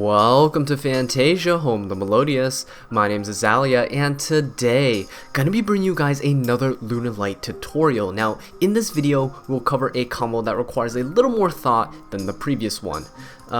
Welcome to Fantasia, home of the melodious. My name's Azallea, and today, gonna be bringing you guys another Lunalight tutorial. Now, in this video, we'll cover a combo that requires a little more thought than the previous one.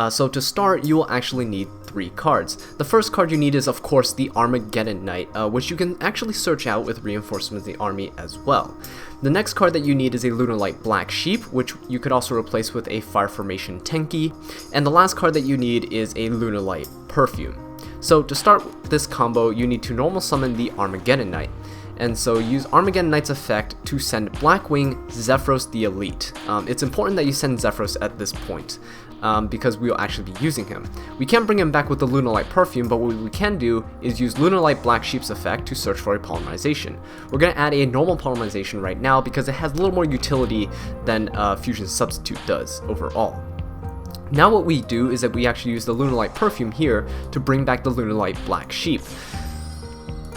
So to start, you will actually need 3 cards. The first card you need is, of course, the A.Knight, which you can actually search out with reinforcements of the army as well. The next card that you need is a Lunalight Black Sheep, which you could also replace with a Fire Formation Tenki. And the last card that you need is a Lunalight Perfume. So to start this combo, you need to normal summon the A.Knight. And so use A.Knight's effect to send Blackwing Zephyros the Elite. It's important that you send Zephyros at this point, because we will actually be using him. We can't bring him back with the Lunalight Perfume, but what we can do is use Lunalight Black Sheep's effect to search for a polymerization. We're going to add a normal polymerization right now because it has a little more utility than Fusion Substitute does overall. Now what we do is that we actually use the Lunalight Perfume here to bring back the Lunalight Black Sheep.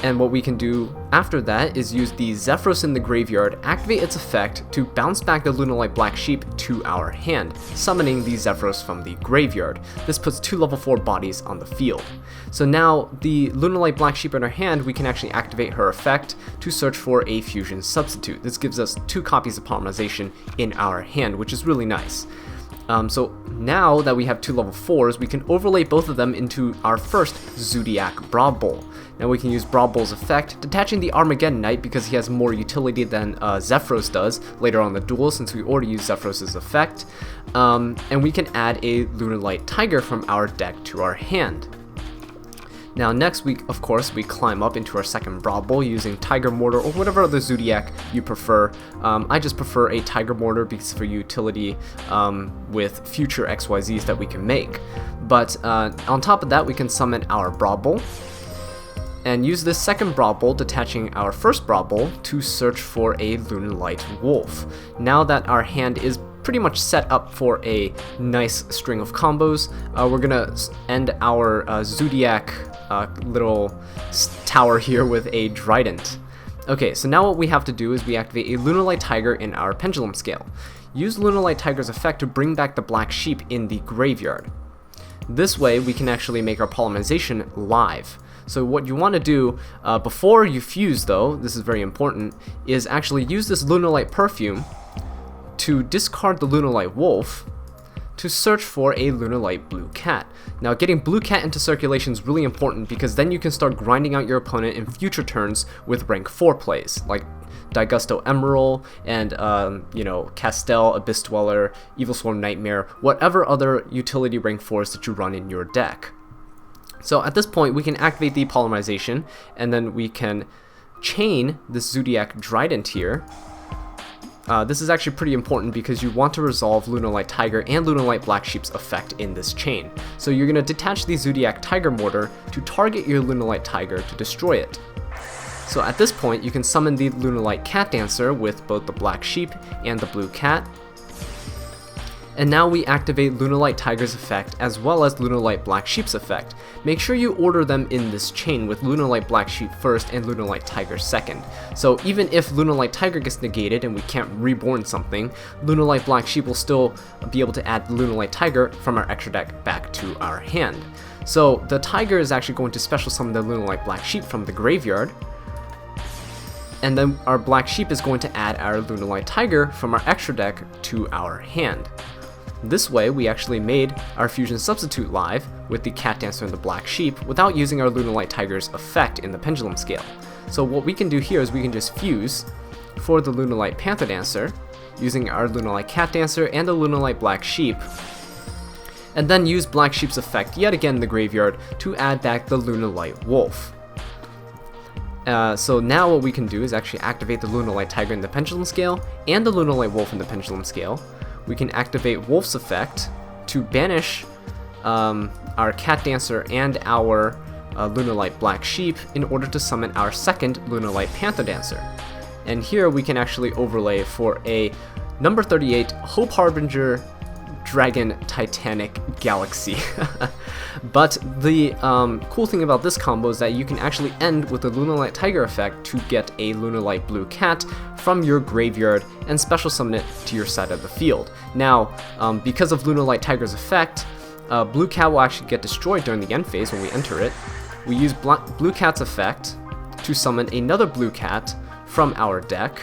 And what we can do after that is use the Zephyros in the graveyard, activate its effect to bounce back the Lunalight Black Sheep to our hand, summoning the Zephyros from the graveyard. This puts 2 level 4 bodies on the field. So now the Lunalight Black Sheep in our hand, we can actually activate her effect to search for a Fusion Substitute. This gives us 2 copies of polymerization in our hand, which is really nice. So now that we have 2 level 4s, we can overlay both of them into our first Zodiac Broad Bowl. Now we can use Broad Bowl's effect, detaching the Knight because he has more utility than Zephyros does later on in the duel, since we already used Zephyros' effect. And we can add a Lunalight Tiger from our deck to our hand. Now next week, of course, we climb up into our second Broad Bowl using Tiger Mortar or whatever other Zodiac you prefer. I just prefer a Tiger Mortar because for utility with future XYZs that we can make. But on top of that, we can summon our Broad Bowl and use this second Broad Bowl, detaching our first Broad Bowl to search for a Lunalight Wolf. Now that our hand is pretty much set up for a nice string of combos, we're gonna end our Zodiac little tower here with a Trident. Okay, so now what we have to do is we activate a Lunalight Tiger in our Pendulum Scale. Use Lunalight Tiger's effect to bring back the Black Sheep in the graveyard. This way we can actually make our polymerization live. So what you want to do before you fuse, though, this is very important, is actually use this Lunalight Perfume to discard the Lunalight Wolf to search for a Lunalight Blue Cat. Now getting Blue Cat into circulation is really important because then you can start grinding out your opponent in future turns with rank 4 plays, like Daigusto Emerald and Castel, Abyss Dweller, Evil Swarm Nightmare, whatever other utility rank 4s that you run in your deck. So at this point we can activate the polymerization, and then we can chain this Zodiac Trident here. This is actually pretty important because you want to resolve Lunalight Tiger and Lunalight Black Sheep's effect in this chain. So you're going to detach the Zodiac Tiger Mortar to target your Lunalight Tiger to destroy it. So at this point you can summon the Lunalight Cat Dancer with both the Black Sheep and the Blue Cat. And now we activate Lunalight Tiger's effect as well as Lunalight Black Sheep's effect. Make sure you order them in this chain with Lunalight Black Sheep first and Lunalight Tiger second. So even if Lunalight Tiger gets negated and we can't reborn something, Lunalight Black Sheep will still be able to add Lunalight Tiger from our extra deck back to our hand. So the Tiger is actually going to special summon the Lunalight Black Sheep from the graveyard. And then our Black Sheep is going to add our Lunalight Tiger from our extra deck to our hand. This way, we actually made our Fusion Substitute live with the Cat Dancer and the Black Sheep without using our Lunalight Tiger's effect in the Pendulum Scale. So what we can do here is we can just fuse for the Lunalight Panther Dancer using our Lunalight Cat Dancer and the Lunalight Black Sheep, and then use Black Sheep's effect yet again in the graveyard to add back the Lunalight Wolf. So now what we can do is actually activate the Lunalight Tiger in the Pendulum Scale and the Lunalight Wolf in the Pendulum Scale. We can activate Wolf's effect to banish our Cat Dancer and our Lunalight Black Sheep in order to summon our second Lunalight Panther Dancer. And here we can actually overlay for a number 38 Hope Harbinger Dragon Titanic Galaxy. But the cool thing about this combo is that you can actually end with the Lunalight Tiger effect to get a Lunalight Blue Cat from your graveyard and special summon it to your side of the field. Now, because of Lunalight Tiger's effect, Blue Cat will actually get destroyed during the end phase when we enter it. We use Blue Cat's effect to summon another Blue Cat from our deck.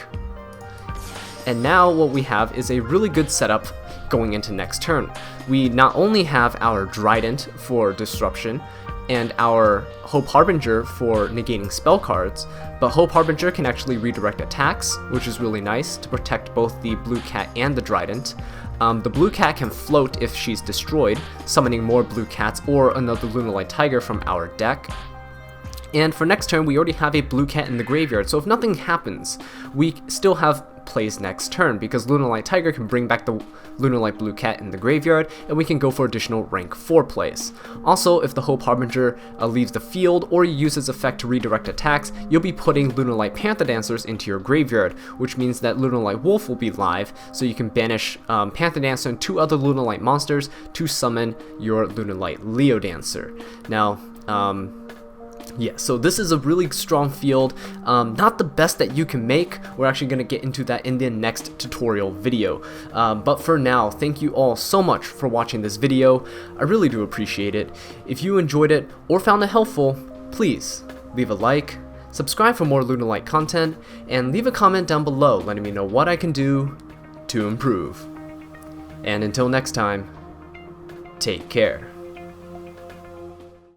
And now what we have is a really good setup going into next turn. We not only have our Trident for disruption and our Hope Harbinger for negating spell cards, but Hope Harbinger can actually redirect attacks, which is really nice to protect both the Blue Cat and the Trident. The Blue Cat can float if she's destroyed, summoning more Blue Cats or another Lunalight Tiger from our deck. And for next turn, we already have a Blue Cat in the graveyard, so if nothing happens, we still have plays next turn, because Lunalight Tiger can bring back the Lunalight Blue Cat in the graveyard, and we can go for additional rank 4 plays. Also, if the Hope Harbinger leaves the field, or you use its effect to redirect attacks, you'll be putting Lunalight Panther Dancers into your graveyard, which means that Lunalight Wolf will be live, so you can banish Panther Dancer and 2 other Lunalight monsters to summon your Lunalight Leo Dancer. Now, yeah, so this is a really strong field, not the best that you can make. We're actually going to get into that in the next tutorial video. But for now, thank you all so much for watching this video. I really do appreciate it. If you enjoyed it or found it helpful, please leave a like, subscribe for more Lunalight content, and leave a comment down below letting me know what I can do to improve. And until next time, take care.